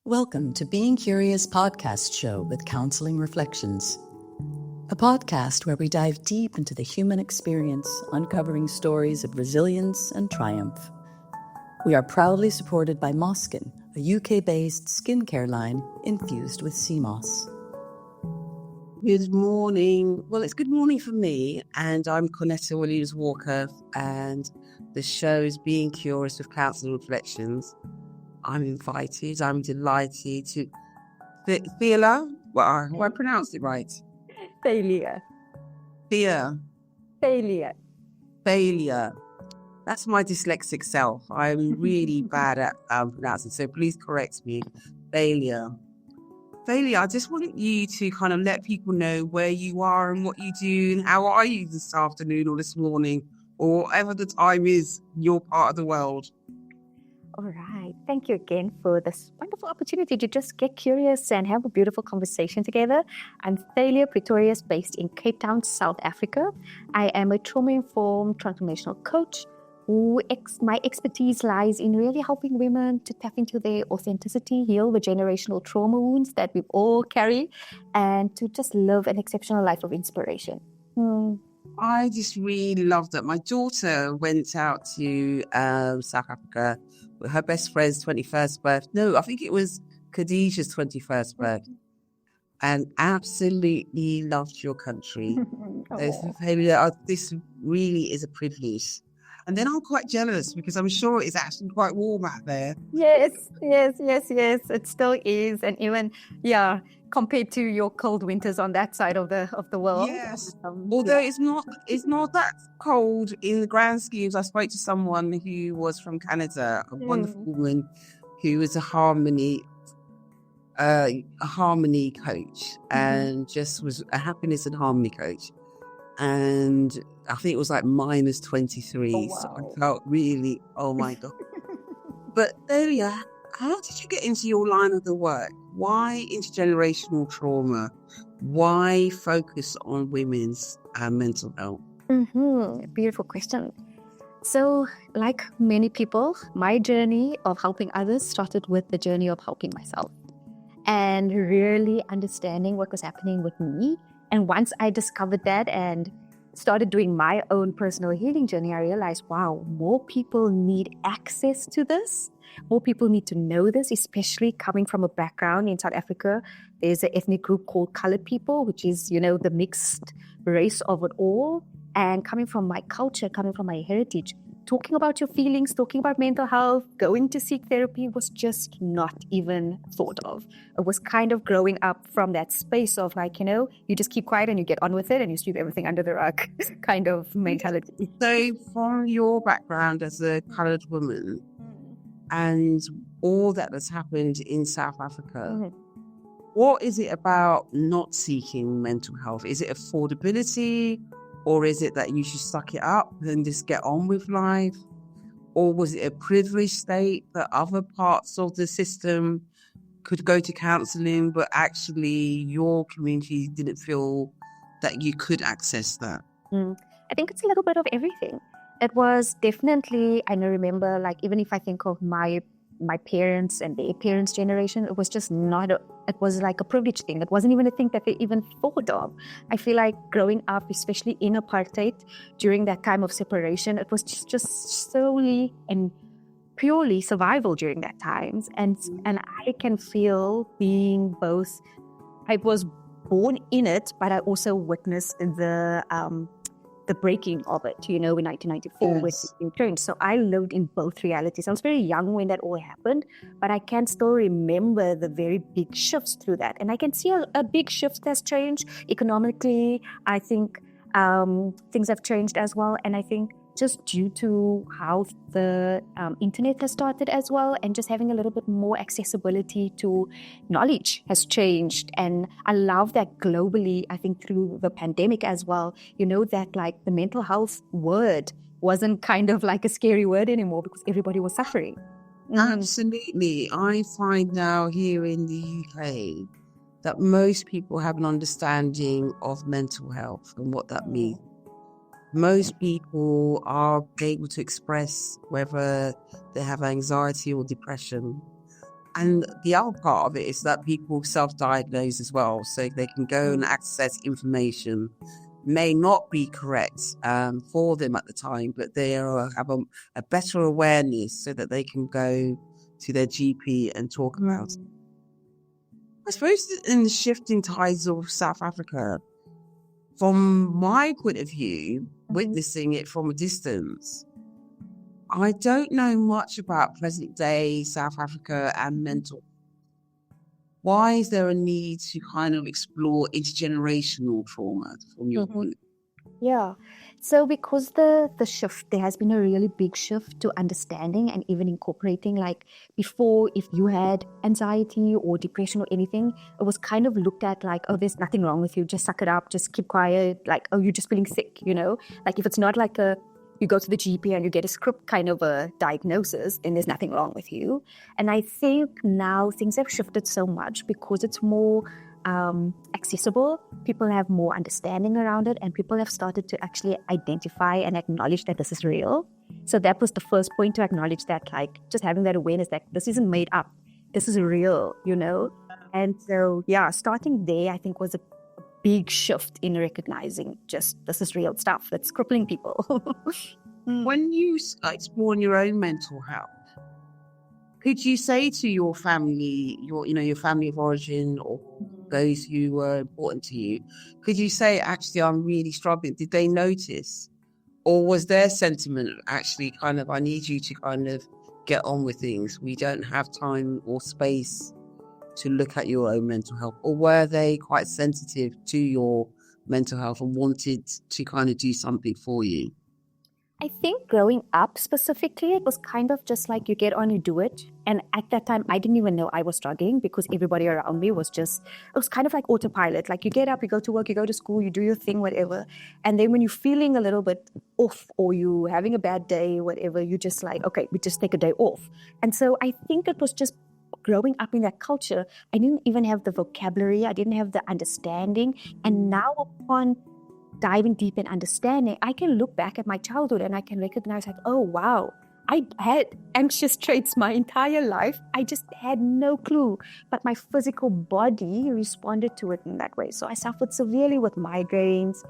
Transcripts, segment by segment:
Welcome to Being Curious podcast show with Counselling Reflections, a podcast where we dive deep into the human experience, uncovering stories of resilience and triumph. We are proudly supported by Moskin, a UK-based skincare line infused with sea moss. Good morning. Well, it's good morning for me, and I'm Cornetta Williams-Walker, and the show is Being Curious with Counselling Reflections. I'm delighted to... Thalea? Well, have I pronounced it right? Thalea. Thalea. That's my dyslexic self. I'm really bad at pronouncing, so please correct me. Thalea, I just wanted you to kind of let people know where you are and what you do and how are you this afternoon or this morning or whatever the time is in your part of the world. All right. Thank you again for this wonderful opportunity to just get curious and have a beautiful conversation together. I'm Thalea Pretorius, based in Cape Town, South Africa. I am a trauma-informed transformational coach. My expertise lies in really helping women to tap into their authenticity, heal the generational trauma wounds that we all carry, and to just live an exceptional life of inspiration. I just really love that. My daughter went out to South Africa with her best friend's 21st birthday. No, I think it was Khadijah's 21st birthday. And absolutely loved your country. This really is a privilege. And then I'm quite jealous because I'm sure it's actually quite warm out there. Yes. It still is. And even, compared to your cold winters on that side of the world. Yes. Although it's not that cold in the grand schemes. I spoke to someone who was from Canada, a wonderful woman who was a harmony coach and just was a happiness and harmony coach. And I think it was like minus 23. Oh, wow. So I felt really, oh my God. But Thalea, how did you get into your line of the work? Why intergenerational trauma? Why focus on women's mental health? Beautiful question. So, like many people, my journey of helping others started with the journey of helping myself and really understanding what was happening with me. And once I discovered that and started doing my own personal healing journey, I realized, wow, more people need access to this. More people need to know this, especially coming from a background in South Africa. There's an ethnic group called colored people, which is, the mixed race of it all. And coming from my culture, coming from my heritage, talking about your feelings, talking about mental health, going to seek therapy was just not even thought of. It was kind of growing up from that space of you just keep quiet and you get on with it and you sweep everything under the rug kind of mentality. So from your background as a colored woman and all that has happened in South Africa, what is it about not seeking mental health? Is it affordability? Or is it that you should suck it up and just get on with life? Or was it a privileged state that other parts of the system could go to counselling, but actually your community didn't feel that you could access that? I think it's a little bit of everything. It was definitely, I remember, even if I think of my parents and their parents' generation, it was just it was like a privileged thing. It wasn't even a thing that they even thought of. I feel like growing up, especially in apartheid, during that time of separation, it was just solely and purely survival during that times. And I can feel being both, I was born in it, but I also witnessed the breaking of it, in 1994 with the new change. So I lived in both realities. I was very young when that all happened, but I can still remember the very big shifts through that. And I can see a big shift has changed economically. I think things have changed as well. And I think just due to how the internet has started as well, and just having a little bit more accessibility to knowledge has changed. And I love that globally, I think through the pandemic as well, that the mental health word wasn't kind of like a scary word anymore because everybody was suffering. Absolutely. I find now here in the UK that most people have an understanding of mental health and what that means. Most people are able to express whether they have anxiety or depression. And the other part of it is that people self-diagnose as well, so they can go and access information may not be correct for them at the time, but they have a better awareness so that they can go to their GP and talk about it. I suppose in the shifting tides of South Africa, from my point of view, witnessing it from a distance, I don't know much about present day South Africa and mental. Why is there a need to kind of explore intergenerational trauma from your point? Yeah. So because the shift, there has been a really big shift to understanding and even incorporating, like before, if you had anxiety or depression or anything, it was kind of looked at like, oh, there's nothing wrong with you, just suck it up, just keep quiet, like, oh, you're just feeling sick, you know? Like if it's not like you go to the GP and you get a script kind of a diagnosis, then there's nothing wrong with you. And I think now things have shifted so much because it's more accessible. People have more understanding around it, and people have started to actually identify and acknowledge that this is real. So that was the first point, to acknowledge that, like just having that awareness that this isn't made up, this is real, you know? And so, yeah, starting there, I think was a big shift in recognizing just this is real stuff that's crippling people. When you explore your own mental health, could you say to your family, your family of origin, or those who were important to you, could you say, actually, I'm really struggling? Did they notice? Or was their sentiment actually kind of, I need you to kind of get on with things. We don't have time or space to look at your own mental health? Or were they quite sensitive to your mental health and wanted to kind of do something for you? I think growing up specifically, it was kind of just like you get on, you do it. And at that time, I didn't even know I was struggling because everybody around me was just, it was kind of like autopilot. Like you get up, you go to work, you go to school, you do your thing, whatever. And then when you're feeling a little bit off or you having a bad day, whatever, you just like, okay, we just take a day off. And so I think it was just growing up in that culture. I didn't even have the vocabulary. I didn't have the understanding. And now upon diving deep and understanding, I can look back at my childhood and I can recognize like, oh, wow, I had anxious traits my entire life. I just had no clue, but my physical body responded to it in that way. So I suffered severely with migraines,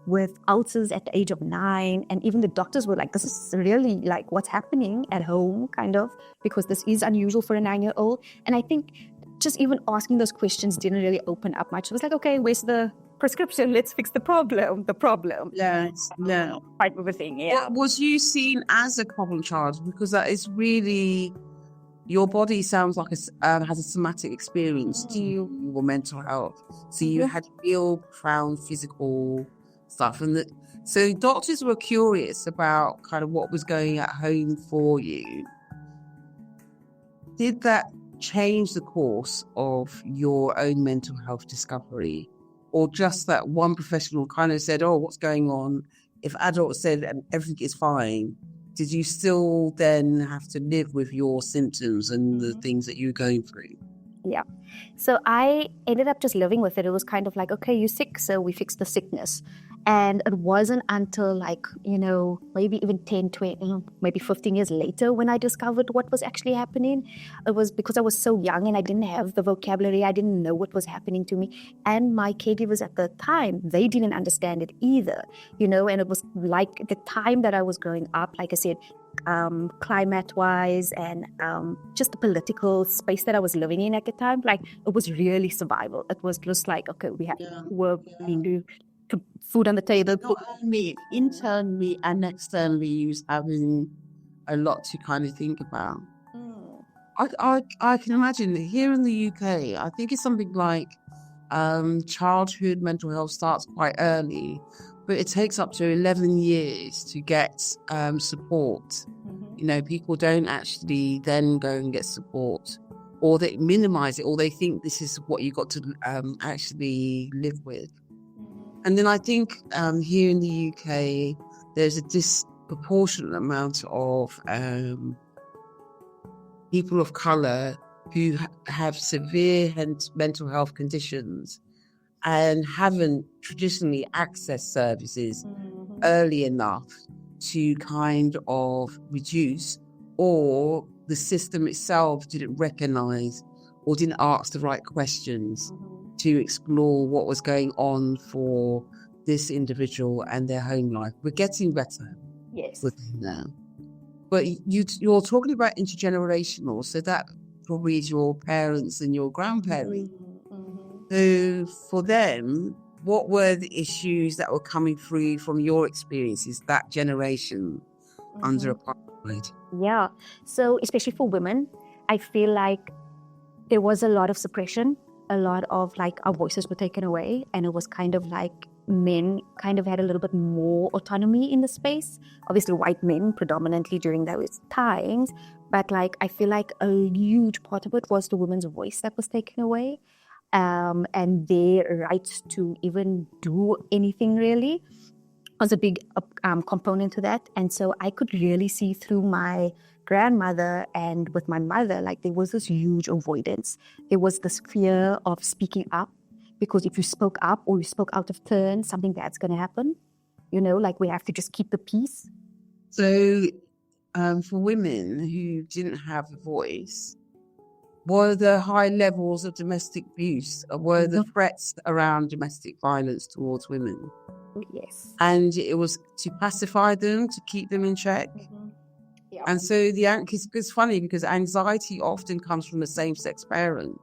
with ulcers at the age of 9. And even the doctors were like, this is really like what's happening at home, kind of, because this is unusual for a 9-year-old. And I think just even asking those questions didn't really open up much. It was like, okay, where's the prescription? Let's fix the problem. Yes, no. Type of a thing, yeah. Was you seen as a problem child? Because that is really, your body sounds like has a somatic experience to your mental health. So you had real profound physical stuff. And so doctors were curious about kind of what was going at home for you. Did that change the course of your own mental health discovery? Or just that one professional kind of said, oh, what's going on? If adults said everything is fine, did you still then have to live with your symptoms and the things that you were going through? Yeah. So I ended up just living with it. It was kind of like, okay, you're sick, so we fix the sickness. And it wasn't until like, maybe even 10, 20, maybe 15 years later when I discovered what was actually happening. It was because I was so young and I didn't have the vocabulary. I didn't know what was happening to me. And my caregivers at the time, they didn't understand it either, and it was like the time that I was growing up, like I said, climate-wise and just the political space that I was living in at the time, like it was really survival. It was just like, okay, we have to work, we need to put food on the table. Not only internally and externally, you was having a lot to kind of think about. I can imagine that here in the UK, I think it's something like childhood mental health starts quite early, but it takes up to 11 years to get support. People don't actually then go and get support, or they minimize it, or they think this is what you got to actually live with. And then I think here in the UK, there's a disproportionate amount of people of colour who have severe mental health conditions and haven't traditionally accessed services early enough to kind of reduce, or the system itself didn't recognize or didn't ask the right questions to explore what was going on for this individual and their home life. We're getting better with them now. But you're talking about intergenerational, so that probably is your parents and your grandparents. So for them, what were the issues that were coming through from your experiences, that generation under apartheid? Yeah. So especially for women, I feel like there was a lot of suppression, a lot of like our voices were taken away, and it was kind of like men kind of had a little bit more autonomy in the space. Obviously white men predominantly during those times, but like I feel like a huge part of it was the women's voice that was taken away, and their rights to even do anything really was a big component to that. And so I could really see through my grandmother and with my mother, like there was this huge avoidance. There was this fear of speaking up, because if you spoke up or you spoke out of turn, something bad's going to happen. You know, like we have to just keep the peace. So for women who didn't have a voice, were there high levels of domestic abuse? Were the threats around domestic violence towards women? Yes. And it was to pacify them, to keep them in check. Yeah. And so it's funny because anxiety often comes from the same-sex parent.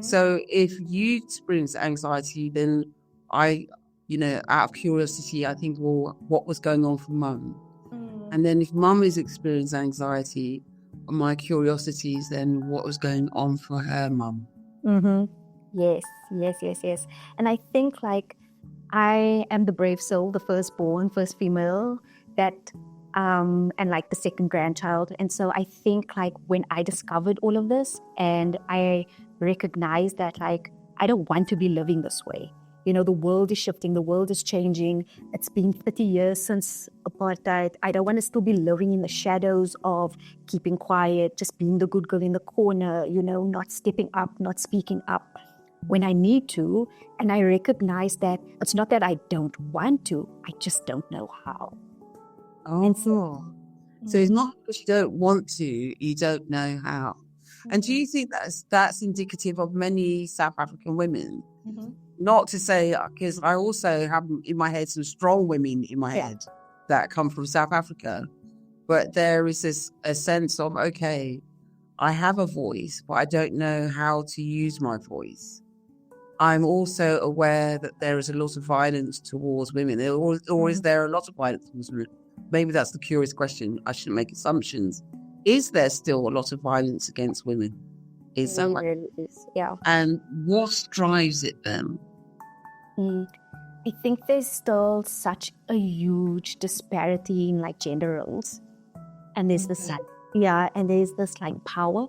So if you experience anxiety, then out of curiosity, I think, well, what was going on for mum? And then if mum is experiencing anxiety, my curiosity is then what was going on for her mum. Yes. And I think like I am the brave soul, the firstborn, first female that and like the second grandchild. And so I think like when I discovered all of this and I recognized that like I don't want to be living this way. You know, the world is shifting, the world is changing. It's been 30 years since apartheid. I don't want to still be living in the shadows of keeping quiet, just being the good girl in the corner, you know, not stepping up, not speaking up when I need to. And I recognize that it's not that I don't want to, I just don't know how. Oh, so it's not because you don't want to, you don't know how. And do you think that's indicative of many South African women? Not to say, because I also have in my head some strong women in my head that come from South Africa, but there is a sense of, okay, I have a voice, but I don't know how to use my voice. I'm also aware that there is a lot of violence towards women, or is there a lot of violence towards women? Maybe that's the curious question. I shouldn't make assumptions. Is there still a lot of violence against women? Is that right? Yeah. And what drives it then? I think there's still such a huge disparity in like gender roles. And there's this and there's this like power,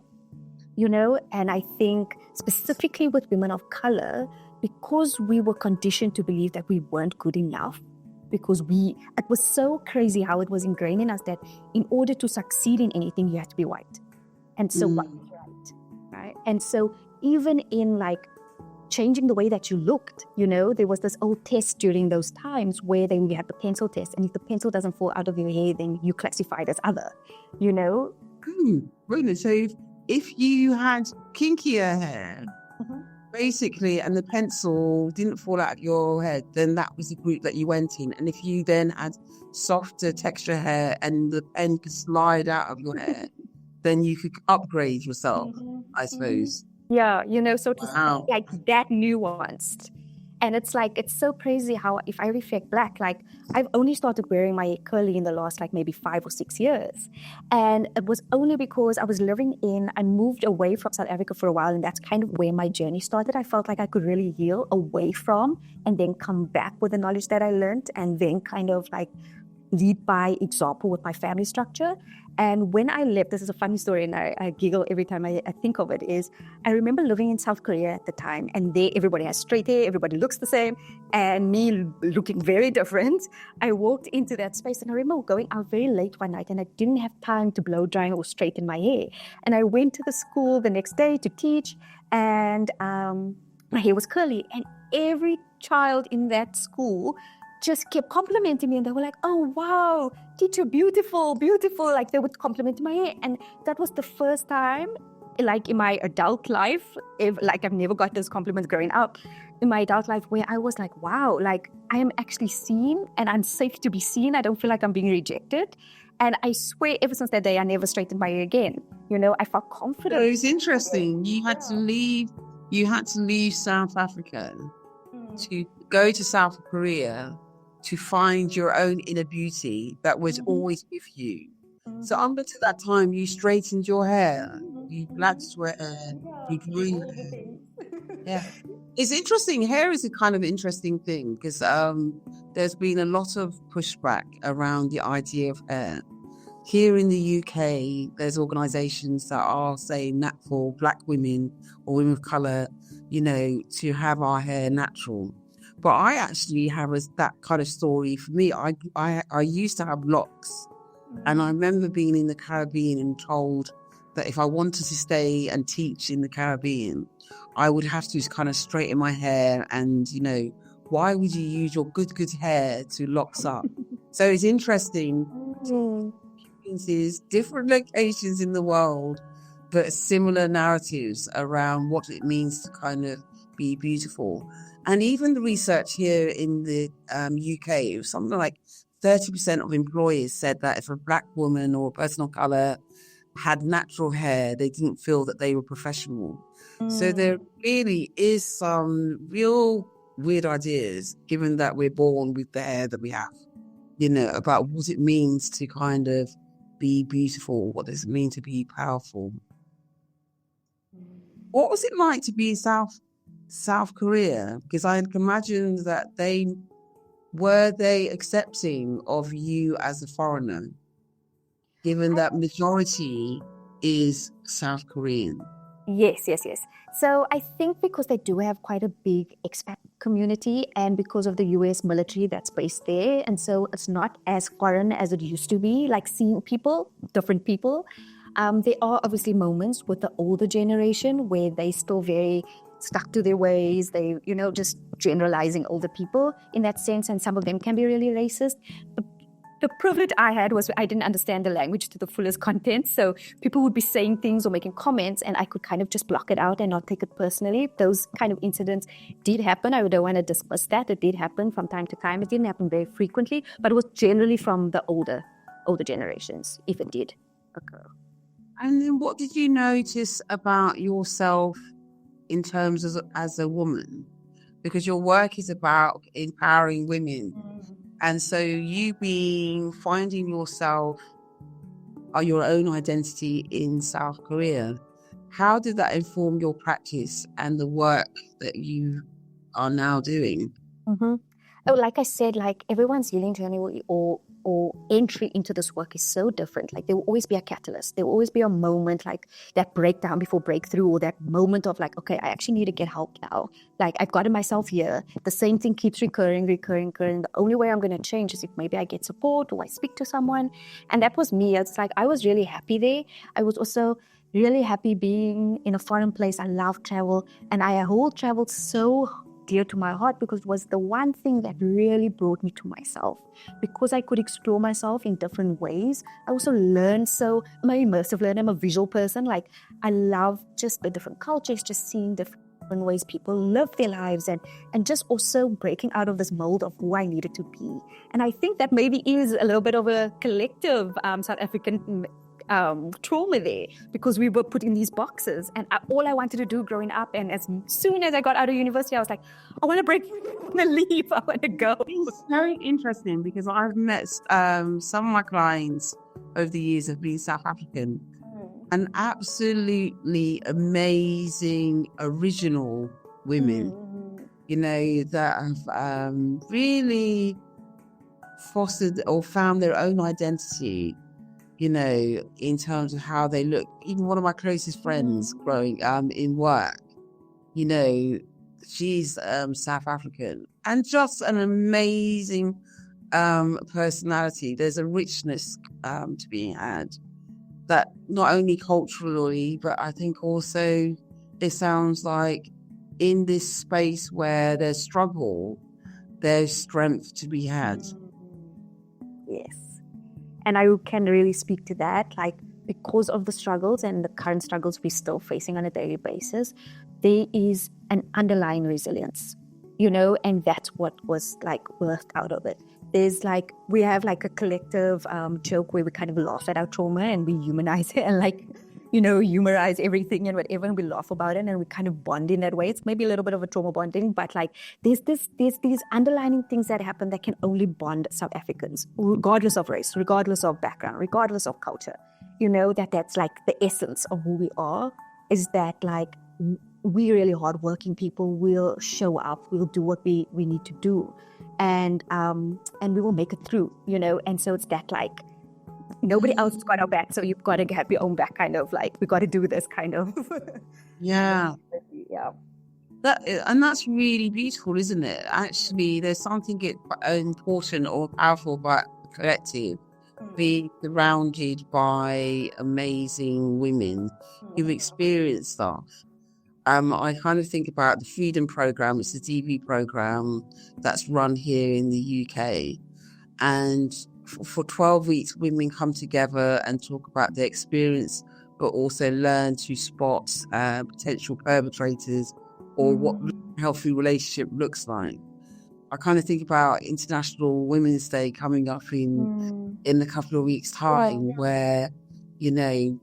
you know, and I think specifically with women of color, because we were conditioned to believe that we weren't good enough, because it was so crazy how it was ingrained in us that in order to succeed in anything, you have to be white. And so white is right? And so even in like changing the way that you looked, you know, there was this old test during those times where then we had the pencil test, and if the pencil doesn't fall out of your hair, then you classified as other, you know? Really? So if you had kinkier hair, basically, and the pencil didn't fall out of your head, then that was the group that you went in. And if you then had softer texture hair and the pen could slide out of your hair, then you could upgrade yourself, I suppose. Yeah, you know, so to like that nuanced. And it's like, it's so crazy how if I reflect back, like I've only started wearing my hair curly in the last like maybe 5 or 6 years. And it was only because I moved away from South Africa for a while. And that's kind of where my journey started. I felt like I could really heal away from and then come back with the knowledge that I learned and then kind of like lead by example with my family structure. And when I left, this is a funny story and I giggle every time I think of it, is I remember living in South Korea at the time, and there everybody has straight hair, everybody looks the same, and me looking very different. I walked into that space and I remember going out very late one night and I didn't have time to blow dry or straighten my hair. And I went to the school the next day to teach, and my hair was curly, and every child in that school just kept complimenting me, and they were like, "Oh wow, teacher, beautiful, beautiful." Like they would compliment my hair, and that was the first time, like in my adult life, like I've never got those compliments growing up. In my adult life, where I was like, "Wow, like I am actually seen, and I'm safe to be seen. I don't feel like I'm being rejected." And I swear, ever since that day, I never straightened my hair again. I felt confident. So it's interesting. You had to leave. You had to leave South Africa to go to South Korea to find your own inner beauty that was always with you. So up until that time, you straightened your hair, you blacked your hair, you grew your hair. Yeah. It's interesting. Hair is a kind of interesting thing because there's been a lot of pushback around the idea of hair. Here in the UK, there's organisations that are saying that for black women or women of colour, to have our hair natural. But I actually have that kind of story. For me, I used to have locks, and I remember being in the Caribbean and told that if I wanted to stay and teach in the Caribbean, I would have to kind of straighten my hair. And, why would you use your good hair to locks up? So it's interesting. Different locations in the world, but similar narratives around what it means to kind of be beautiful. And even the research here in the UK, something like 30% of employers said that if a black woman or a person of colour had natural hair, they didn't feel that they were professional. So there really is some real weird ideas, given that we're born with the hair that we have, about what it means to kind of be beautiful. What does it mean to be powerful? What was it like to be in South Korea? Because I can imagine that were they accepting of you as a foreigner, given that majority is South Korean? Yes. So I think because they do have quite a big expat community, and because of the US military that's based there, and so it's not as foreign as it used to be, like seeing different people. There are obviously moments with the older generation where they still very stuck to their ways. They, just generalizing older people in that sense, and some of them can be really racist. The privilege I had was I didn't understand the language to the fullest content. So people would be saying things or making comments, and I could kind of just block it out and not take it personally. Those kind of incidents did happen. I don't want to dismiss that. It did happen from time to time. It didn't happen very frequently, but it was generally from the older generations, if it did occur. And then what did you notice about yourself in terms of as a woman? Because your work is about empowering women. And so you finding yourself or your own identity in South Korea, how did that inform your practice and the work that you are now doing? Oh, like I said, like everyone's healing journey or entry into this work is so different. Like there will always be a catalyst. There will always be a moment like that breakdown before breakthrough, or that moment of like, okay, I actually need to get help now. Like I've gotten myself here. The same thing keeps recurring. The only way I'm going to change is if maybe I get support or I speak to someone. And that was me. It's like I was really happy there. I was also really happy being in a foreign place. I love travel, and I traveled so dear to my heart because it was the one thing that really brought me to myself. Because I could explore myself in different ways, I also learned. So I'm an immersive learner. I'm a visual person. Like I love just the different cultures, just seeing different ways people live their lives, and just also breaking out of this mold of who I needed to be. And I think that maybe is a little bit of a collective South African trauma there, because we were put in these boxes, and all I wanted to do growing up, and as soon as I got out of university, I was like, I want to break, I want to leave, I want to go. It's very interesting because I've met some of my clients over the years have been South African, and absolutely amazing original women, that have really fostered or found their own identity, in terms of how they look. Even one of my closest friends growing in work, she's South African, and just an amazing personality. There's a richness to be had, that not only culturally, but I think also it sounds like in this space where there's struggle, there's strength to be had. Yes. And I can really speak to that, like, because of the struggles and the current struggles we're still facing on a daily basis, there is an underlying resilience, and that's what was like birthed out of it. There's like, we have like a collective joke where we kind of laugh at our trauma and we humanize it and like, humorize everything and whatever, and we laugh about it and we kind of bond in that way. It's maybe a little bit of a trauma bonding, but like there's these underlying things that happen that can only bond South Africans, regardless of race, regardless of background, regardless of culture. That's like the essence of who we are, is that like we really hardworking people will show up, we'll do what we need to do, and we will make it through, and so it's that like nobody else has got our back, so you've got to have your own back, kind of like we got to do this kind of. Yeah. Yeah. And that's really beautiful, isn't it? Actually, there's something important or powerful about the collective, being surrounded by amazing women who've experienced stuff. I kind of think about the Freedom Programme. It's a TV programme that's run here in the UK. And for 12 weeks, women come together and talk about their experience, but also learn to spot potential perpetrators or what a healthy relationship looks like. I kind of think about International Women's Day coming up in a couple of weeks' time, where,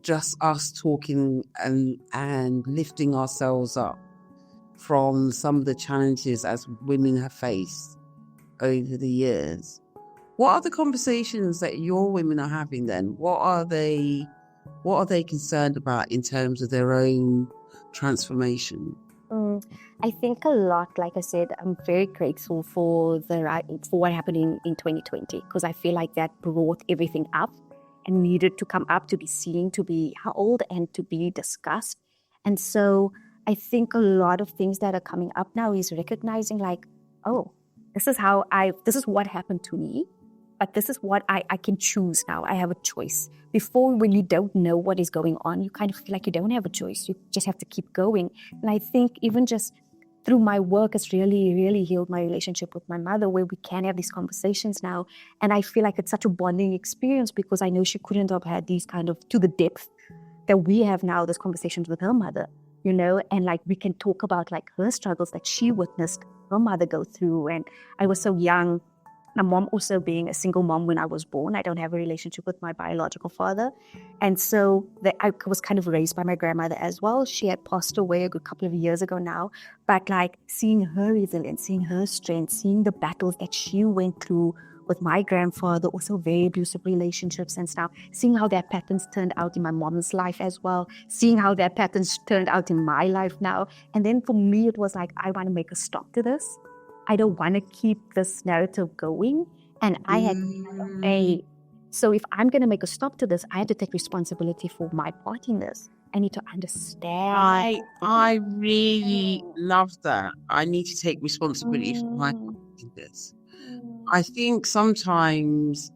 just us talking and lifting ourselves up from some of the challenges as women have faced over the years. What are the conversations that your women are having then? What are they concerned about in terms of their own transformation? I think a lot, like I said, I'm very grateful for what happened in 2020, because I feel like that brought everything up and needed to come up, to be seen, to be held, and to be discussed. And so I think a lot of things that are coming up now is recognizing like, oh, this is what happened to me, but this is what I can choose now. I have a choice. Before, when you don't know what is going on, you kind of feel like you don't have a choice. You just have to keep going. And I think even just through my work, it's really, really healed my relationship with my mother, where we can have these conversations now. And I feel like it's such a bonding experience, because I know she couldn't have had these kind of, to the depth that we have now, these conversations with her mother, and like we can talk about like her struggles that she witnessed her mother go through. And I was so young. My mom also being a single mom when I was born, I don't have a relationship with my biological father. And so I was kind of raised by my grandmother as well. She had passed away a good couple of years ago now. But like seeing her resilience, seeing her strength, seeing the battles that she went through with my grandfather, also very abusive relationships and stuff, seeing how that patterns turned out in my mom's life as well, seeing how that patterns turned out in my life now. And then for me, it was like, I want to make a stop to this. I don't want to keep this narrative going. And I had to say, so if I'm going to make a stop to this, I had to take responsibility for my part in this. I need to understand. I really love that. I need to take responsibility for my part in this. I think sometimes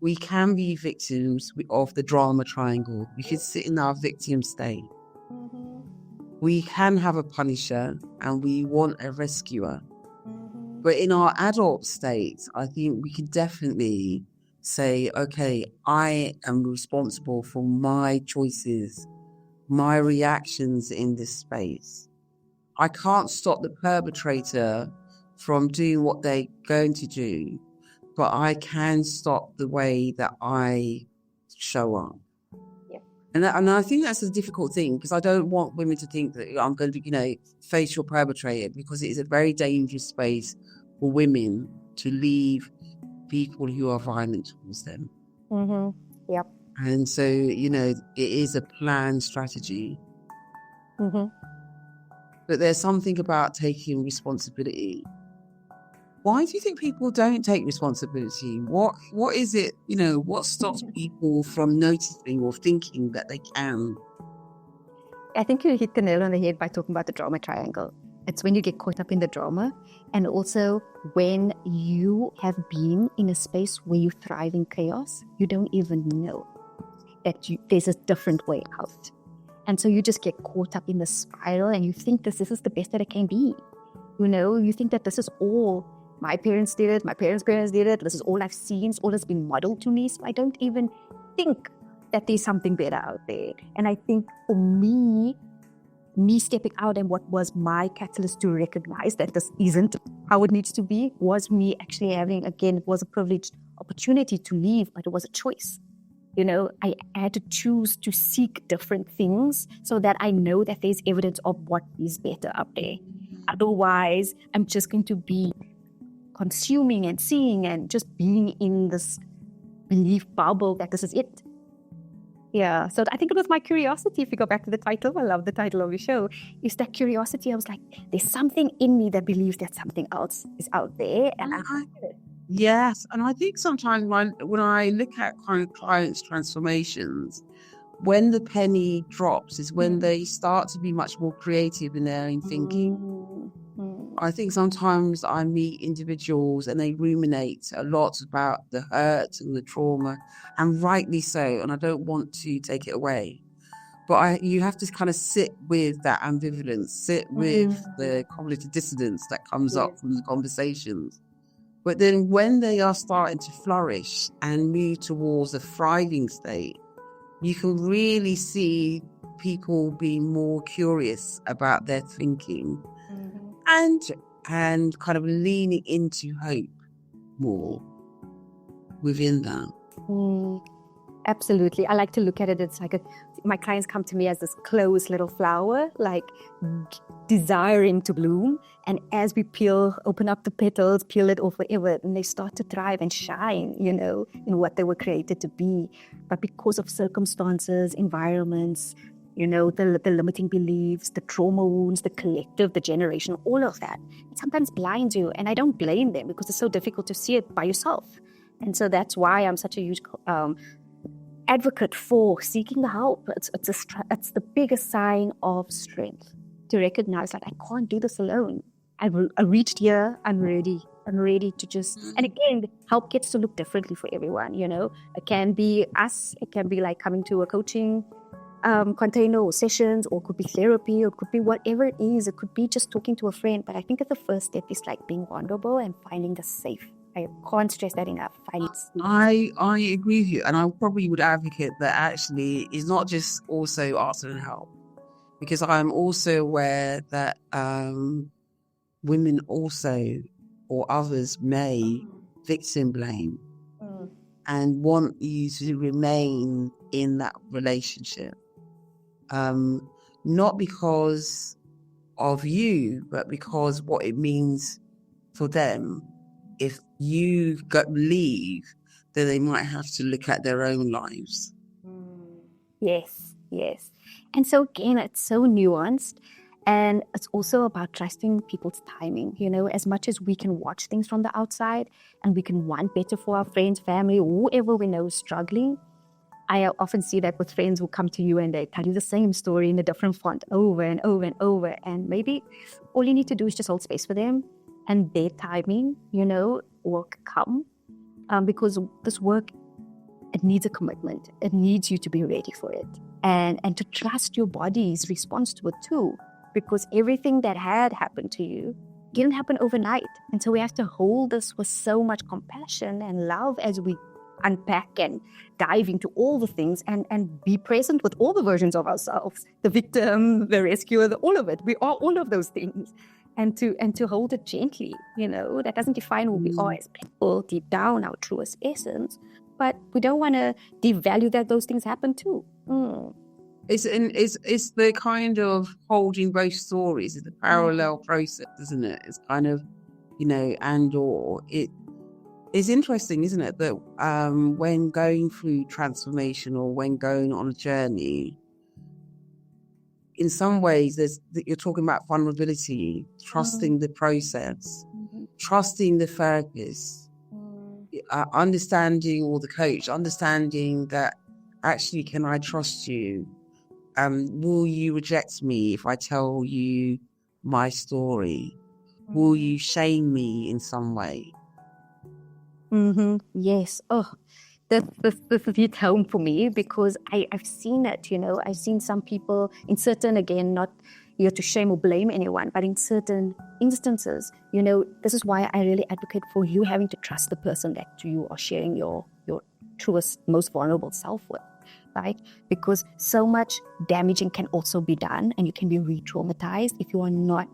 we can be victims of the drama triangle. We can sit in our victim state. We can have a punisher and we want a rescuer. But in our adult state, I think we can definitely say, okay, I am responsible for my choices, my reactions in this space. I can't stop the perpetrator from doing what they're going to do, but I can stop the way that I show up. And I think that's a difficult thing, because I don't want women to think that I'm going to, face your perpetrator, because it is a very dangerous space for women to leave people who are violent towards them. Yep. And so, it is a planned strategy. But there's something about taking responsibility. Why do you think people don't take responsibility? What is it, what stops people from noticing or thinking that they can? I think you hit the nail on the head by talking about the drama triangle. It's when you get caught up in the drama, and also when you have been in a space where you thrive in chaos, you don't even know that there's a different way out. And so you just get caught up in the spiral and you think this is the best that it can be. You know, you think that this is all my parents did it, my parents' parents did it, this is all I've seen, it's all that's been modeled to me. So I don't even think that there's something better out there. And I think for me stepping out and what was my catalyst to recognize that this isn't how it needs to be was me actually having, again, it was a privileged opportunity to leave, but it was a choice. You know, I had to choose to seek different things so that I know that there's evidence of what is better up there. Otherwise, I'm just going to be consuming and seeing and just being in this belief bubble that this is it. Yeah, so I think it was my curiosity. If you go back to the title, I love the title of your show, is that curiosity. I was like, there's something in me that believes that something else is out there. And yes, and I think sometimes when I look at kind of clients' transformations, when the penny drops is when they start to be much more creative in their own thinking. I think sometimes I meet individuals and they ruminate a lot about the hurt and the trauma, and rightly so, and I don't want to take it away. But you have to kind of sit with that ambivalence, sit with the cognitive dissonance that comes up from the conversations. But then when they are starting to flourish and move towards a thriving state, you can really see people being more curious about their thinking and kind of leaning into hope more within that. Absolutely. I like to look at it. It's like my clients come to me as this closed little flower, like desiring to bloom. And as we open up the petals, peel it off, whatever, and they start to thrive and shine, you know, in what they were created to be. But because of circumstances, environments, you know, the limiting beliefs, the trauma wounds, the collective, the generation, all of that, it sometimes blinds you. And I don't blame them because it's so difficult to see it by yourself. And so that's why I'm such a huge advocate for seeking the help. It's the biggest sign of strength to recognize that I can't do this alone. I reached here. I'm ready. I'm ready to just, and again, help gets to look differently for everyone, you know. It can be us. It can be like coming to a coaching container or sessions, or it could be therapy, or it could be whatever it is. It could be just talking to a friend. But I think that the first step is like being vulnerable and finding the safe. I can't stress that enough. I agree with you, and I probably would advocate that actually is not just also asking for help, because I'm also aware that women also or others may victim blame and want you to remain in that relationship, not because of you, but because what it means for them. If you leave, then they might have to look at their own lives. Yes. And so again, it's so nuanced, and it's also about trusting people's timing. You know, as much as we can watch things from the outside and we can want better for our friends, family, whoever we know is struggling, I often see that with friends who come to you and they tell you the same story in a different font over and over and over. And maybe all you need to do is just hold space for them, and their timing, you know, will come. Because this work, it needs a commitment. It needs you to be ready for it. And to trust your body's response to it too. Because everything that had happened to you didn't happen overnight. And so we have to hold this with so much compassion and love as we unpack and dive into all the things and be present with all the versions of ourselves. The victim, the rescuer, all of it. We are all of those things. And to hold it gently, you know, that doesn't define who we are as people, deep down, our truest essence. But we don't want to devalue that those things happen too. It's the kind of holding both stories. It's a parallel process, isn't it? It's kind of, you know, it's interesting, isn't it, that when going through transformation or when going on a journey, in some ways, you're talking about vulnerability, trusting the process, trusting the therapist, understanding, or the coach, understanding that actually, can I trust you? Will you reject me if I tell you my story? Will you shame me in some way? Yes. Oh, this hit home for me because I've seen it, you know. I've seen some people in certain, again, not here to shame or blame anyone, but in certain instances, this is why I really advocate for you having to trust the person that you are sharing your truest, most vulnerable self with, right? Because so much damaging can also be done, and you can be re-traumatized if you are not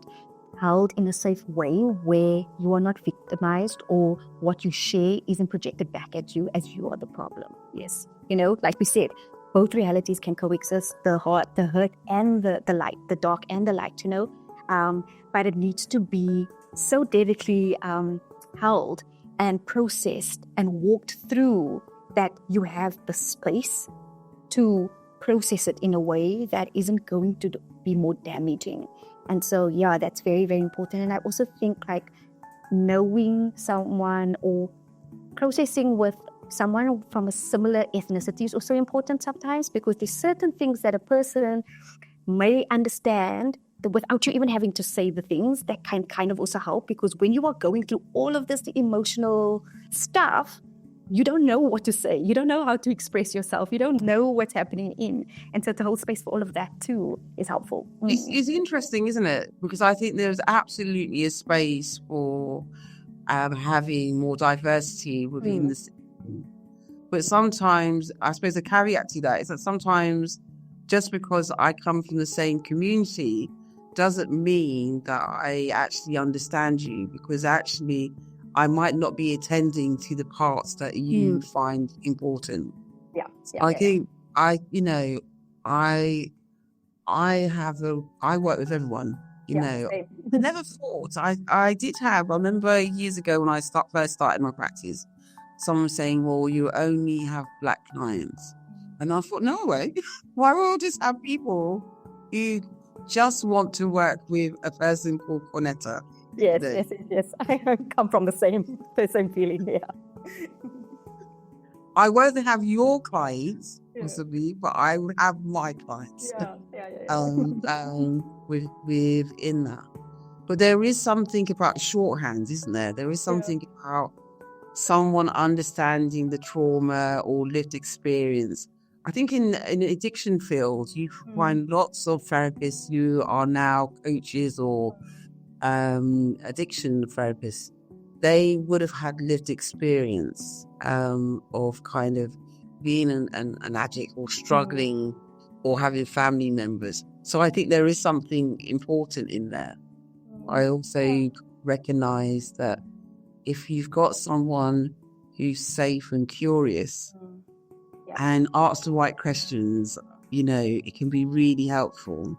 held in a safe way where you are not victimized or what you share isn't projected back at you as you are the problem. Yes. Like we said, both realities can coexist, the hurt and the light, the dark and the light, but it needs to be so delicately held and processed and walked through that you have the space to process it in a way that isn't going to be more damaging. And so, yeah, that's very, very important. And I also think like knowing someone or processing with someone from a similar ethnicity is also important sometimes, because there's certain things that a person may understand that without you even having to say the things, that can kind of also help, because when you are going through all of this emotional stuff, you don't know what to say. You don't know how to express yourself. You don't know what's happening in. And so to hold space for all of that too is helpful. It's interesting, isn't it? Because I think there's absolutely a space for having more diversity within the system. But sometimes, I suppose the caveat to that is that sometimes just because I come from the same community doesn't mean that I actually understand you, because actually I might not be attending to the parts that you find important. Yeah. I think I work with everyone, I never thought I did have. I remember years ago when I first started my practice, someone saying, well, you only have Black clients. And I thought, no way. Why will I just have people who just want to work with a person called Cornetta? Yes. I come from the same feeling, yeah. I won't have your clients, possibly, but I will have my clients. Within that. But there is something about shorthands, isn't there? There is something about someone understanding the trauma or lived experience. I think in the addiction field, you find lots of therapists who are now coaches or addiction therapists. They would have had lived experience of kind of being an addict or struggling or having family members. So I think there is something important in there. I also recognize that if you've got someone who's safe and curious and asks the right questions, it can be really helpful.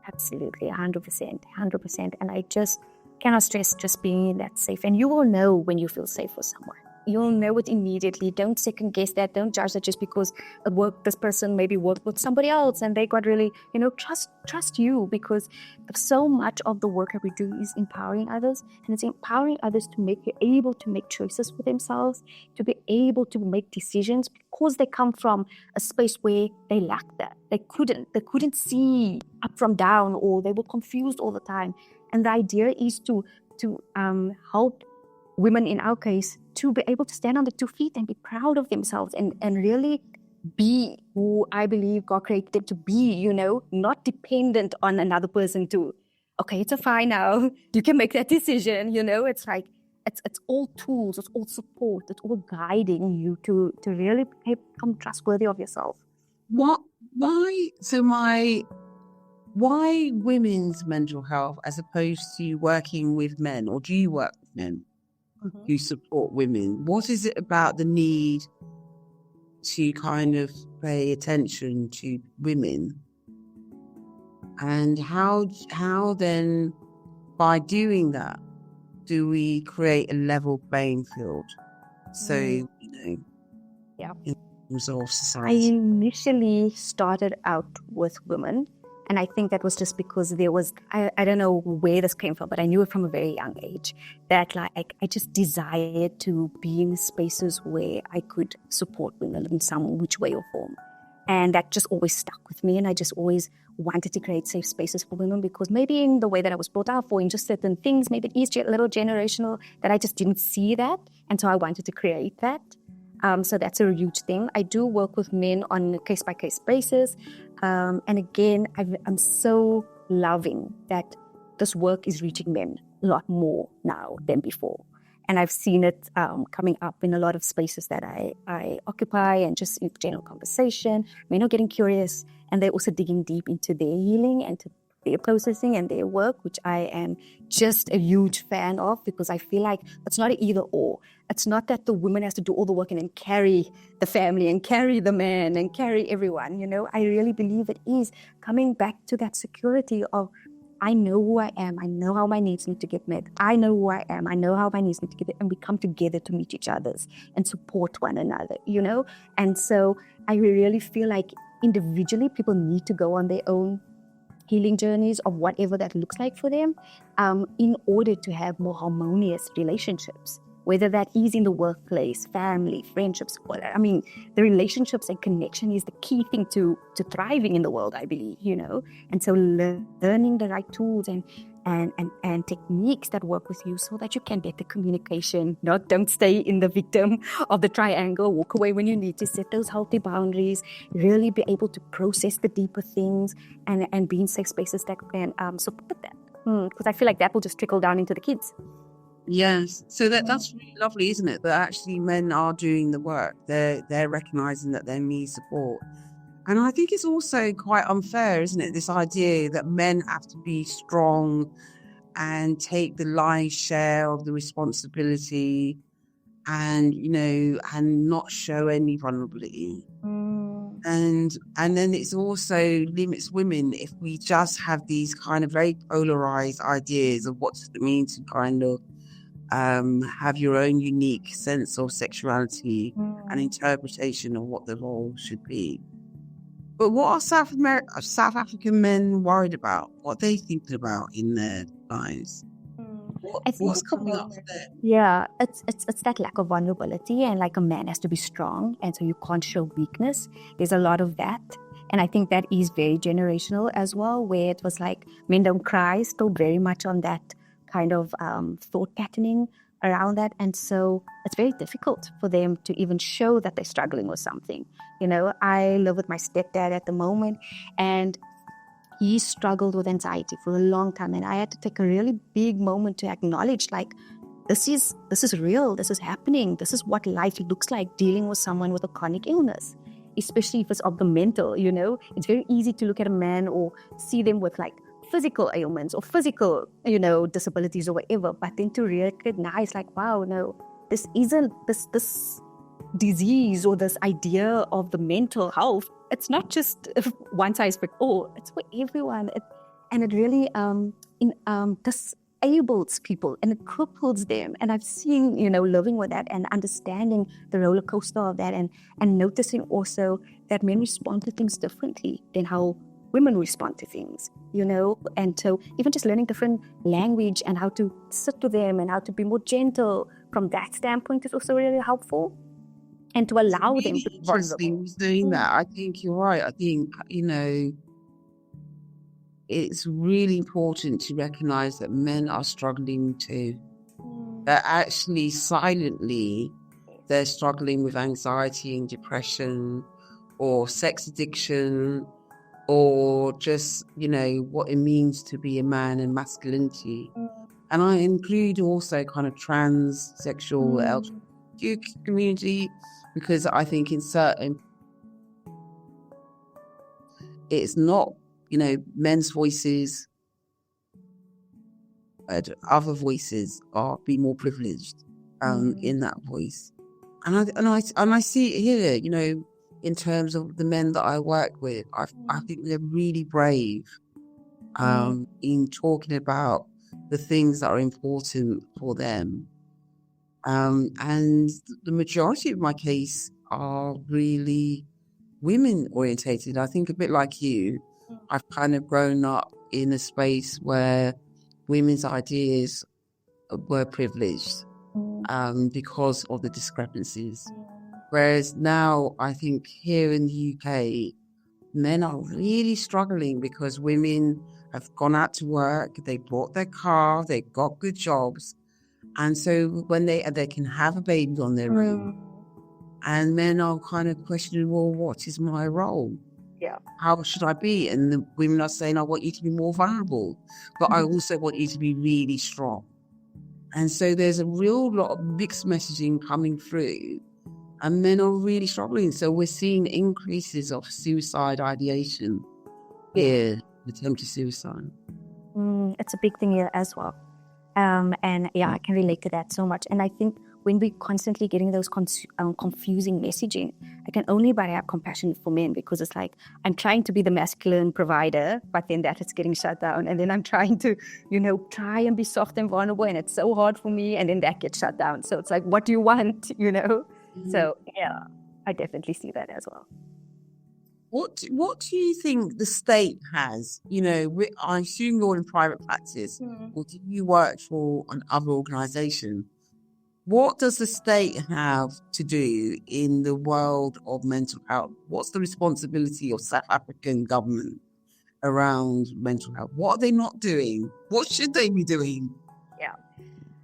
Absolutely, 100%. And I just cannot stress just being that safe. And you will know when you feel safe with someone. You'll know it immediately. Don't second guess that. Don't judge that just because this person maybe worked with somebody else and they got really, trust you, because so much of the work that we do is empowering others, and it's empowering others to be able to make choices for themselves, to be able to make decisions, because they come from a space where they lacked that. They couldn't see up from down, or they were confused all the time. And the idea is to help women, in our case, to be able to stand on their 2 feet and be proud of themselves and really be who I believe God created them to be, not dependent on another person to, okay, it's fine now, you can make that decision, it's like, it's all tools, it's all support, it's all guiding you to really become trustworthy of yourself. Why women's mental health as opposed to working with men, or do you work with men who support women? What is it about the need to kind of pay attention to women? And how then, by doing that, do we create a level playing field? So, in terms of society. I initially started out with women. And I think that was just because there was, I don't know where this came from, but I knew it from a very young age that I just desired to be in spaces where I could support women in some which way or form. And that just always stuck with me. And I just always wanted to create safe spaces for women, because maybe in the way that I was brought up, or in just certain things, maybe it is a little generational, that I just didn't see that. And so I wanted to create that. So that's a huge thing. I do work with men on a case-by-case basis. And again, I'm so loving that this work is reaching men a lot more now than before. And I've seen it coming up in a lot of spaces that I occupy, and just in general conversation. Men are getting curious, and they're also digging deep into their healing and to their processing and their work, which I am just a huge fan of, because I feel like it's not an either or. It's not that the woman has to do all the work and then carry the family and carry the man and carry everyone, you know. I really believe it is coming back to that security of, I know who I am. I know how my needs need to get met. I know who I am. I know how my needs need to get met. And we come together to meet each other's and support one another, you know? And so I really feel like individually people need to go on their own healing journeys of whatever that looks like for them, in order to have more harmonious relationships. Whether that is in the workplace, family, friendships, I mean, the relationships and connection is the key thing to thriving in the world, I believe, you know. And so learning the right tools and techniques that work with you so that you can get the communication, don't stay in the victim of the triangle, walk away when you need to, set those healthy boundaries, really be able to process the deeper things and be in safe spaces that can support that. Because I feel like that will just trickle down into the kids. Yes. So that's really lovely, isn't it? That actually men are doing the work. They're recognizing that they need support. And I think it's also quite unfair, isn't it? This idea that men have to be strong and take the lion's share of the responsibility and, you know, and not show any vulnerability. And then it's also limits women if we just have these kind of very polarized ideas of what does it mean to kind of have your own unique sense of sexuality and interpretation of what the role should be. But what are South African men worried about? What are they thinking about in their lives? What's coming up for them? Yeah, it's that lack of vulnerability, and like a man has to be strong, and so you can't show weakness. There's a lot of that. And I think that is very generational as well, where it was like men don't cry, still very much on that kind of thought patterning around that. And so it's very difficult for them to even show that they're struggling with something. You know, I live with my stepdad at the moment, and he struggled with anxiety for a long time. And I had to take a really big moment to acknowledge, like, this is real, this is happening, this is what life looks like dealing with someone with a chronic illness, especially if it's of the mental, you know. It's very easy to look at a man or see them with like physical ailments or physical, you know, disabilities or whatever, but then to recognize like, wow, no, this isn't this disease or this idea of the mental health. It's not just one size fits all. It's for everyone, and it really disables people and it cripples them. And I've seen, you know, living with that and understanding the roller coaster of that, and noticing also that men respond to things differently than how women respond to things, you know. And so even just learning different language and how to sit with them and how to be more gentle from that standpoint is also really helpful. And to allow them to be vulnerable. Doing that, I think you're right. I think, you know, it's really important to recognize that men are struggling too. That actually silently they're struggling with anxiety and depression or sex addiction, or just, you know, what it means to be a man and masculinity. And I include also kind of transsexual LGBTQ community, because I think in certain, it's not, you know, men's voices, other voices are being more privileged in that voice. And I see it here, you know, in terms of the men that I work with. I think they're really brave in talking about the things that are important for them. And the majority of my case are really women orientated. I think a bit like you, I've kind of grown up in a space where women's ideas were privileged because of the discrepancies. Whereas now, I think here in the UK, men are really struggling because women have gone out to work, they bought their car, they got good jobs. And so when they can have a baby on their own, and men are kind of questioning, well, what is my role? Yeah. How should I be? And the women are saying, I want you to be more vulnerable, but I also want you to be really strong. And so there's a real lot of mixed messaging coming through, and men are really struggling. So we're seeing increases of suicide ideation here, attempted suicide. It's a big thing here as well. And yeah, I can relate to that so much. And I think when we're constantly getting those confusing messaging, I can only but have compassion for men, because it's like I'm trying to be the masculine provider, but then that is getting shut down. And then I'm trying to, try and be soft and vulnerable, and it's so hard for me, and then that gets shut down. So it's like, what do you want, So yeah, I definitely see that as well. What do you think the state has? I assume you're in private practice, or do you work for another organisation? What does the state have to do in the world of mental health? What's the responsibility of South African government around mental health? What are they not doing? What should they be doing? Yeah.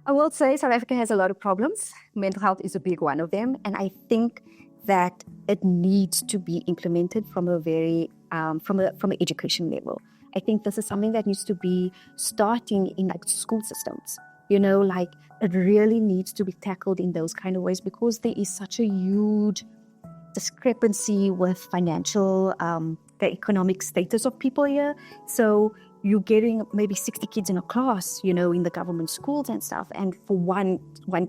I will say South Africa has a lot of problems. Mental health is a big one of them. And I think that it needs to be implemented from a very, from an education level. I think this is something that needs to be starting in school systems. It really needs to be tackled in those kind of ways, because there is such a huge discrepancy with financial, the economic status of people here. So you're getting maybe 60 kids in a class, in the government schools and stuff. And for one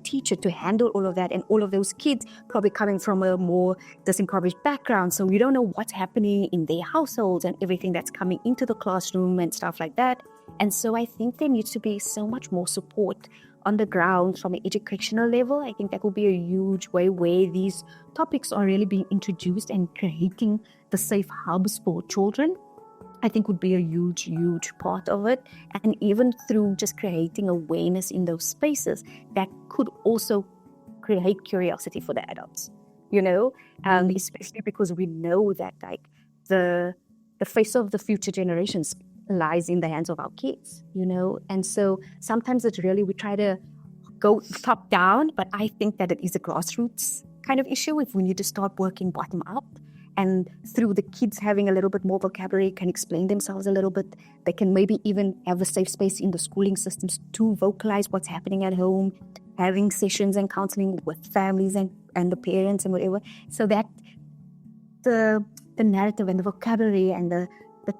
teacher to handle all of that, and all of those kids probably coming from a more disencouraged background. So we don't know what's happening in their households and everything that's coming into the classroom and stuff like that. And so I think there needs to be so much more support on the ground from an educational level. I think that will be a huge way where these topics are really being introduced, and creating the safe hubs for children, I think would be a huge, huge part of it. And even through just creating awareness in those spaces, that could also create curiosity for the adults, especially because we know that the face of the future generations lies in the hands of our kids, and so sometimes it's really, we try to go top down, but I think that it is a grassroots kind of issue. If we need to start working bottom up, and through the kids having a little bit more vocabulary, can explain themselves a little bit, they can maybe even have a safe space in the schooling systems to vocalize what's happening at home, having sessions and counseling with families and the parents and whatever, so that the narrative and the vocabulary and the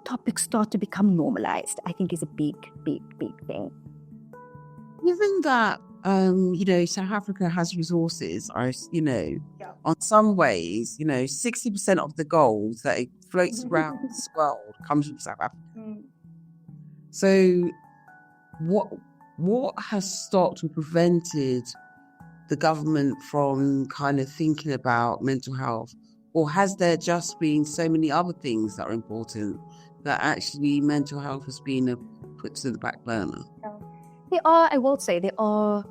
topics start to become normalized, I think is a big, big, big thing. Given that, South Africa has resources, on some ways, 60% of the gold that it floats around this world comes from South Africa. So what has stopped and prevented the government from kind of thinking about mental health? Or has there just been so many other things that are important that actually mental health has been put to the back burner? I will say there are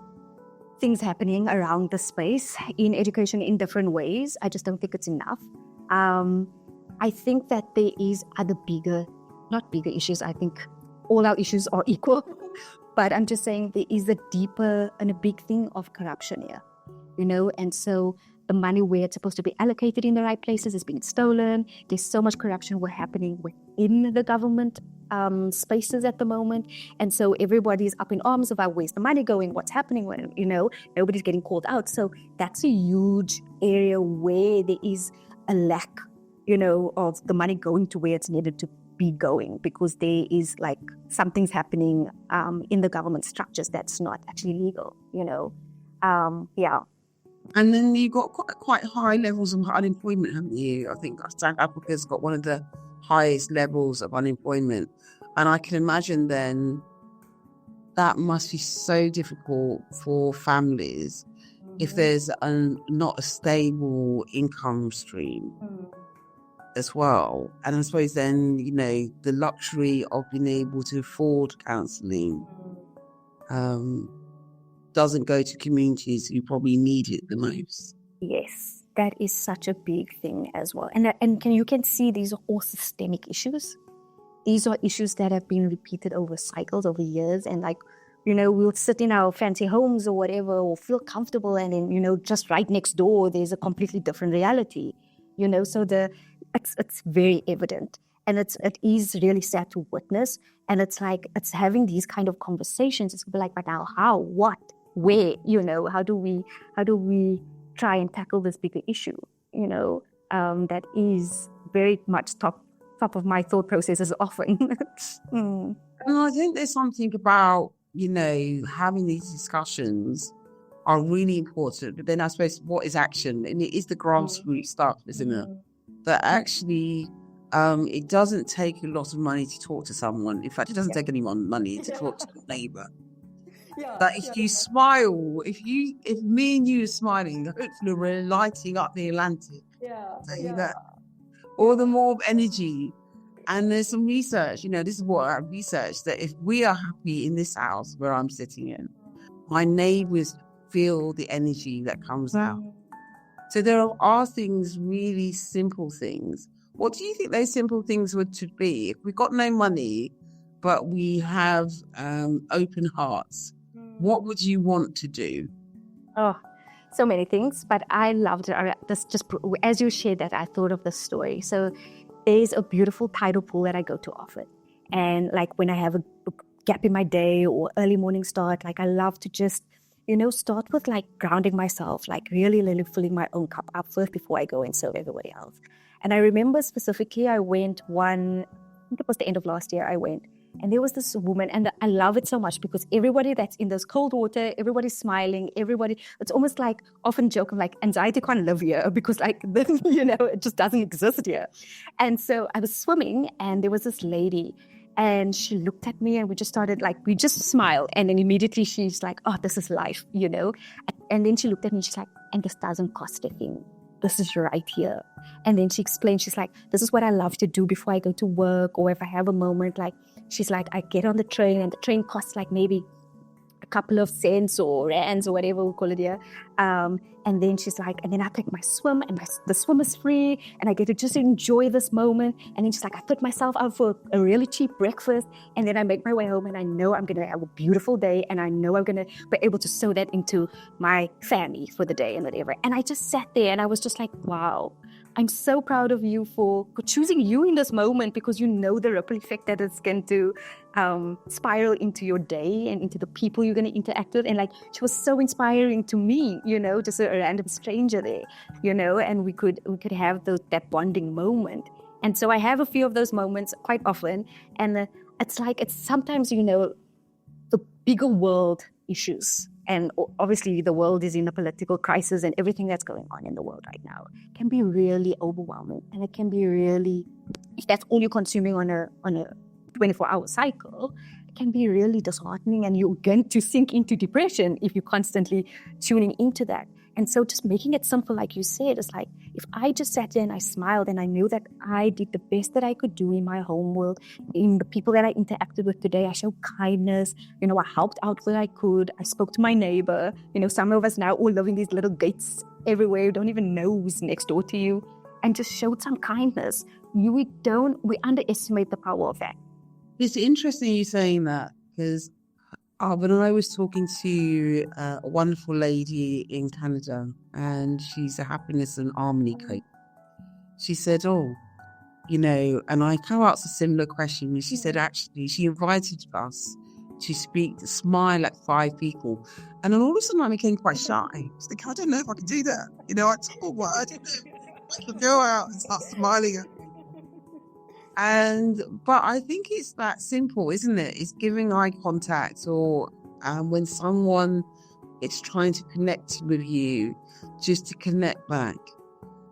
things happening around the space in education in different ways. I just don't think it's enough. I think that there is other not bigger issues. I think all our issues are equal. But I'm just saying there is a deeper and a big thing of corruption here, and so the money where it's supposed to be allocated in the right places is being stolen. There's so much corruption happening within the government spaces at the moment. And so everybody's up in arms about where's the money going, what's happening when, nobody's getting called out. So that's a huge area where there is a lack, of the money going to where it's needed to be going, because there is something's happening in the government structures that's not actually legal, yeah. And then you've got quite high levels of unemployment, haven't you? I think South Africa's got one of the highest levels of unemployment. And I can imagine then that must be so difficult for families if there's not a stable income stream as well. And I suppose then, the luxury of being able to afford counselling doesn't go to communities who probably need it the most. Yes, that is such a big thing as well. And you can see these are all systemic issues. These are issues that have been repeated over cycles, over years. And we'll sit in our fancy homes or whatever, or feel comfortable. And then, just right next door, there's a completely different reality, so it's very evident. And it is really sad to witness. And it's like, it's having these kind of conversations. It's like, but now how, what, where, how do we try and tackle this bigger issue, that is very much top of my thought processes often. And I think there's something about, having these discussions are really important. But then I suppose what is action? And it is the grassroots stuff, isn't it? That actually, it doesn't take a lot of money to talk to someone. In fact, it doesn't take anyone money to talk to a neighbour. But if you smile, if me and you are smiling, hopefully we're lighting up the Atlantic. Or the more energy. And there's some research, this is what I researched, that if we are happy in this house where I'm sitting in, my neighbours feel the energy that comes out. So there are things, really simple things. What do you think those simple things would be? If we've got no money, but we have open hearts, what would you want to do? Oh, so many things, but I loved it. Just as you shared that, I thought of the story. So there's a beautiful tidal pool that I go to often. And like when I have a gap in my day or early morning start, like I love to just, start with like grounding myself, like really, really filling my own cup up first before I go and serve everybody else. And I remember specifically, I went I think it was the end of last year, I went. And there was this woman, and I love it so much because everybody that's in this cold water, everybody's smiling, it's almost like often joking, like anxiety can't live here because like, it just doesn't exist here. And so I was swimming and there was this lady and she looked at me and we just smiled. And then immediately she's like, oh, this is life, And then she looked at me and she's like, and this doesn't cost a thing. This is right here. And then she explained, she's like, this is what I love to do before I go to work or if I have a moment, like, she's like, I get on the train and the train costs like maybe a couple of cents or rands or whatever we call it here. And then she's like, and then I take my swim and the swim is free and I get to just enjoy this moment. And then she's like, I put myself out for a really cheap breakfast and then I make my way home and I know I'm going to have a beautiful day and I know I'm going to be able to sew that into my family for the day and whatever. And I just sat there and I was just like, wow. I'm so proud of you for choosing you in this moment because the ripple effect that it's going to spiral into your day and into the people you're going to interact with. And like, she was so inspiring to me, just a random stranger there, and we could have that bonding moment. And so I have a few of those moments quite often. And it's sometimes, the bigger world issues. And obviously the world is in a political crisis and everything that's going on in the world right now can be really overwhelming. And it can be really, if that's all you're consuming on a 24-hour cycle, it can be really disheartening and you're going to sink into depression if you're constantly tuning into that. And so just making it simple, like you said, is like, if I just sat there and I smiled and I knew that I did the best that I could do in my home world, in the people that I interacted with today, I showed kindness, I helped out where I could, I spoke to my neighbor, some of us now all live in these little gates everywhere, you don't even know who's next door to you, and just showed some kindness. We underestimate the power of that. It's interesting you saying that because when I was talking to a wonderful lady in Canada, and she's a happiness and harmony coach, she said, and I kind of asked a similar question. And she said, actually, she invited us to smile at 5 people. And then all of a sudden I became quite shy. I was like, I don't know if I can do that. I don't know if I can go out and start smiling at but I think it's that simple, isn't it? It's giving eye contact or when someone is trying to connect with you, just to connect back.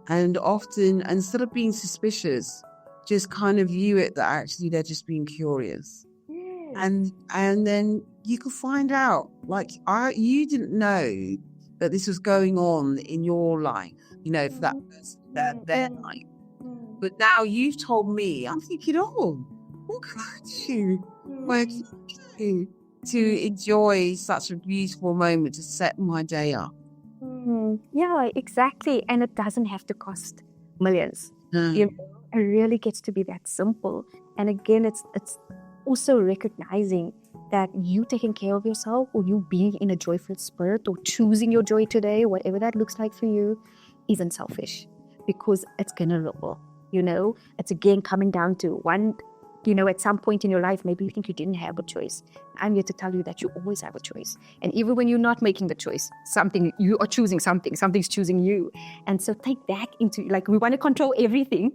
And often, instead of being suspicious, just kind of view it that actually they're just being curious. And then you could find out, like, you didn't know that this was going on in your life, for that person, their life. But now you've told me, I'm thinking, what can I do? Where can I go to enjoy such a beautiful moment to set my day up? Yeah, exactly. And it doesn't have to cost millions. It really gets to be that simple. And again, it's also recognizing that you taking care of yourself or you being in a joyful spirit or choosing your joy today, whatever that looks like for you, isn't selfish because it's going to ripple. It's again coming down to one, at some point in your life, maybe you think you didn't have a choice. I'm here to tell you that you always have a choice. And even when you're not making the choice, you are choosing something's choosing you. And so take that into, we want to control everything.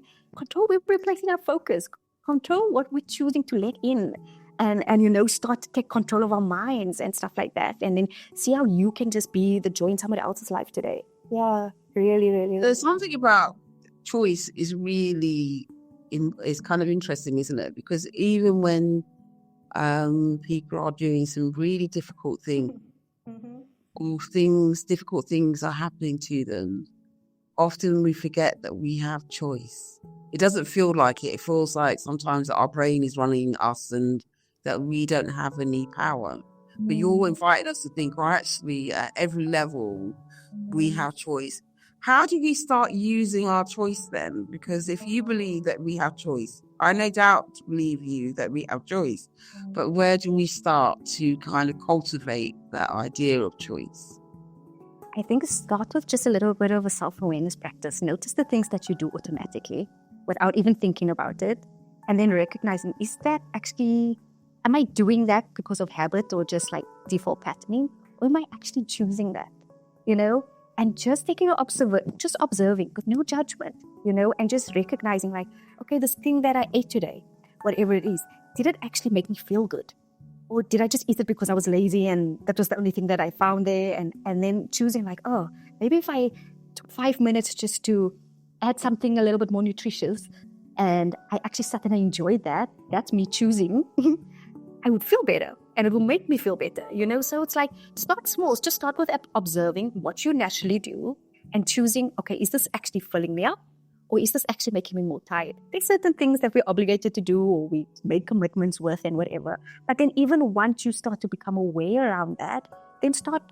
We're placing our focus, control what we're choosing to let in. And start to take control of our minds and stuff like that. And then see how you can just be the joy in somebody else's life today. Yeah, really, really. There's something about choice is really it's kind of interesting, isn't it? Because even when people are doing some really difficult things, or difficult things are happening to them, often we forget that we have choice. It doesn't feel like it. It feels like sometimes that our brain is running us and that we don't have any power. But you're inviting us to think, actually, at every level, we have choice. How do we start using our choice then? Because if you believe that we have choice, I no doubt believe you that we have choice. But where do we start to kind of cultivate that idea of choice? I think start with just a little bit of a self-awareness practice. Notice the things that you do automatically without even thinking about it. And then recognizing, is that actually, am I doing that because of habit or just like default patterning? Or am I actually choosing that? And just taking just observing with no judgment, and just recognizing okay, this thing that I ate today, whatever it is, did it actually make me feel good? Or did I just eat it because I was lazy and that was the only thing that I found there? And then choosing maybe if I took 5 minutes just to add something a little bit more nutritious and I actually sat and I enjoyed that, that's me choosing, I would feel better. And it will make me feel better, So it's start small. Just start with observing what you naturally do and choosing, okay, is this actually filling me up? Or is this actually making me more tired? There's certain things that we're obligated to do or we make commitments with and whatever. But then even once you start to become aware around that, then start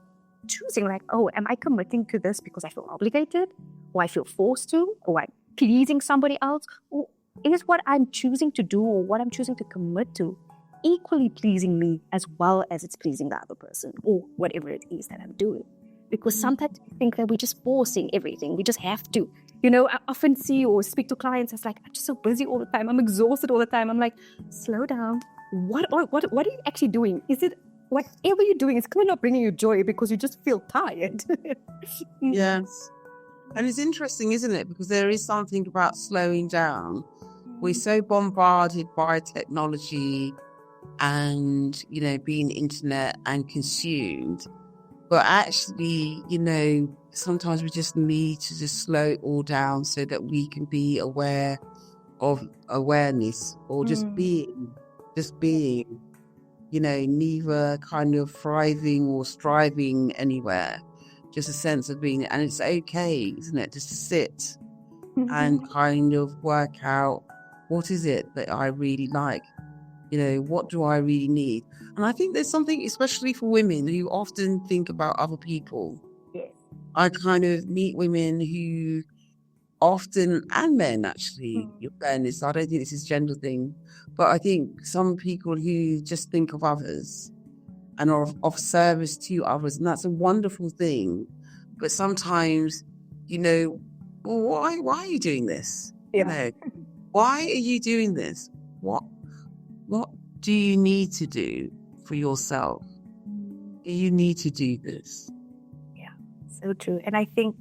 choosing am I committing to this because I feel obligated? Or I feel forced to? Or I'm pleasing somebody else? Or is what I'm choosing to do or what I'm choosing to commit to equally pleasing me as well as it's pleasing the other person or whatever it is that I'm doing? Because sometimes we think that we're just forcing everything. We just have to. I often see or speak to clients as I'm just so busy all the time. I'm exhausted all the time. I'm slow down. What are you actually doing? Is it whatever you're doing is clearly not bringing you joy because you just feel tired? Yes. And it's interesting, isn't it? Because there is something about slowing down. We're so bombarded by technology and, being internet and consumed. But actually, sometimes we just need to just slow it all down so that we can be aware of awareness or just being, neither kind of thriving or striving anywhere, just a sense of being, and it's okay, isn't it? Just to sit and kind of work out, what is it that I really like? What do I really need? And I think there's something, especially for women who often think about other people. Yes. I kind of meet women who often, and men actually, your fairness, I don't think this is a gender thing, but I think some people who just think of others and are of service to others, and that's a wonderful thing. But sometimes, well, why are you doing this? Yeah. Why are you doing this? What do you need to do for yourself? Do you need to do this? Yeah, so true. And I think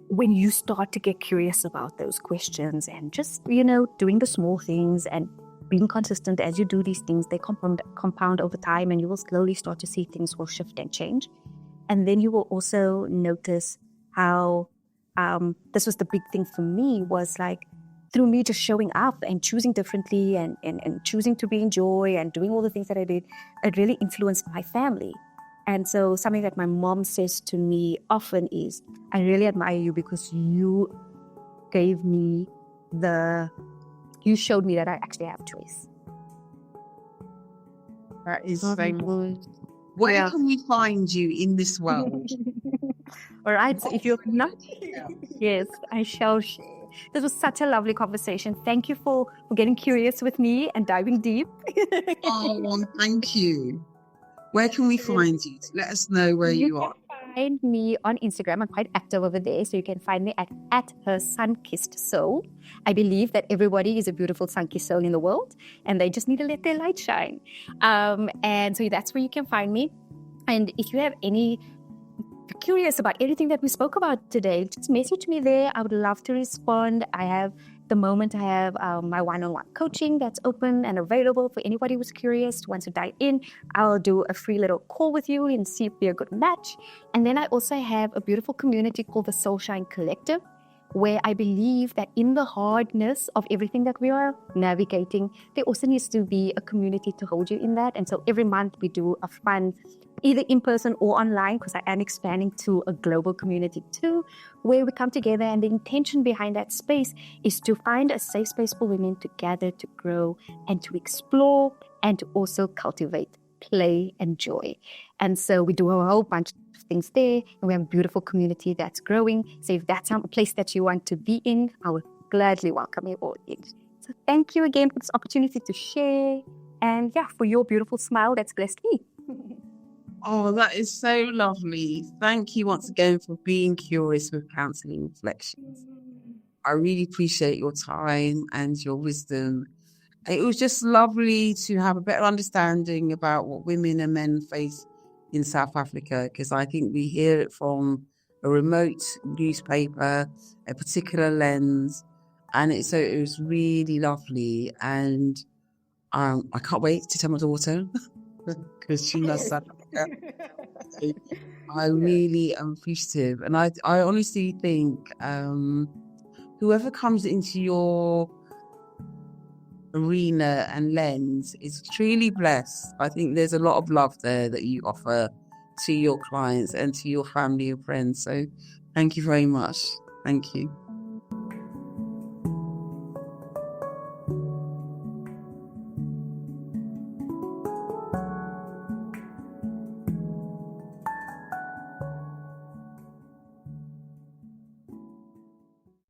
when you start to get curious about those questions and just, doing the small things and being consistent as you do these things, they compound over time and you will slowly start to see things will shift and change. And then you will also notice how this was the big thing for me was through me just showing up and choosing differently and choosing to be in joy and doing all the things that I did, it really influenced my family. And so something that my mom says to me often is, I really admire you because you gave me you showed me that I actually have choice. That is so good. Where can we find you in this world? All right, so if you're not, yes, I shall share. This was such a lovely conversation. Thank you for getting curious with me and diving deep. Oh, thank you. Where can we find you? Let us know where you are. find me on Instagram. I'm quite active over there, so you can find me at her sun-kissed soul. I believe that everybody is a beautiful sun-kissed soul in the world, and they just need to let their light shine. And so that's where you can find me. And if you have curious about anything that we spoke about today, just message me there. I would love to respond. I have my one-on-one coaching that's open and available for anybody who's curious, wants to dive in. I'll do a free little call with you and see if we're a good match. And then I also have a beautiful community called the Soulshine Collective, where I believe that in the hardness of everything that we are navigating, there also needs to be a community to hold you in that. And so every month we do a fun, either in person or online, because I am expanding to a global community too, where we come together, and the intention behind that space is to find a safe space for women to gather, to grow, and to explore, and to also cultivate play and joy. And so we do a whole bunch of things there, and we have a beautiful community that's growing. So if that's a place that you want to be in, I would gladly welcome you all in. So thank you again for this opportunity to share, and for your beautiful smile that's blessed me. Oh, that is so lovely. Thank you once again for being curious with Counselling Reflections. I really appreciate your time and your wisdom. It was just lovely to have a better understanding about what women and men face in South Africa, because I think we hear it from a remote newspaper, a particular lens, and it was really lovely. And I can't wait to tell my daughter because she loves South Africa. I really am appreciative, and I honestly think whoever comes into your arena and lens is truly blessed. I think there's a lot of love there that you offer to your clients and to your family and friends. So thank you very much. Thank you.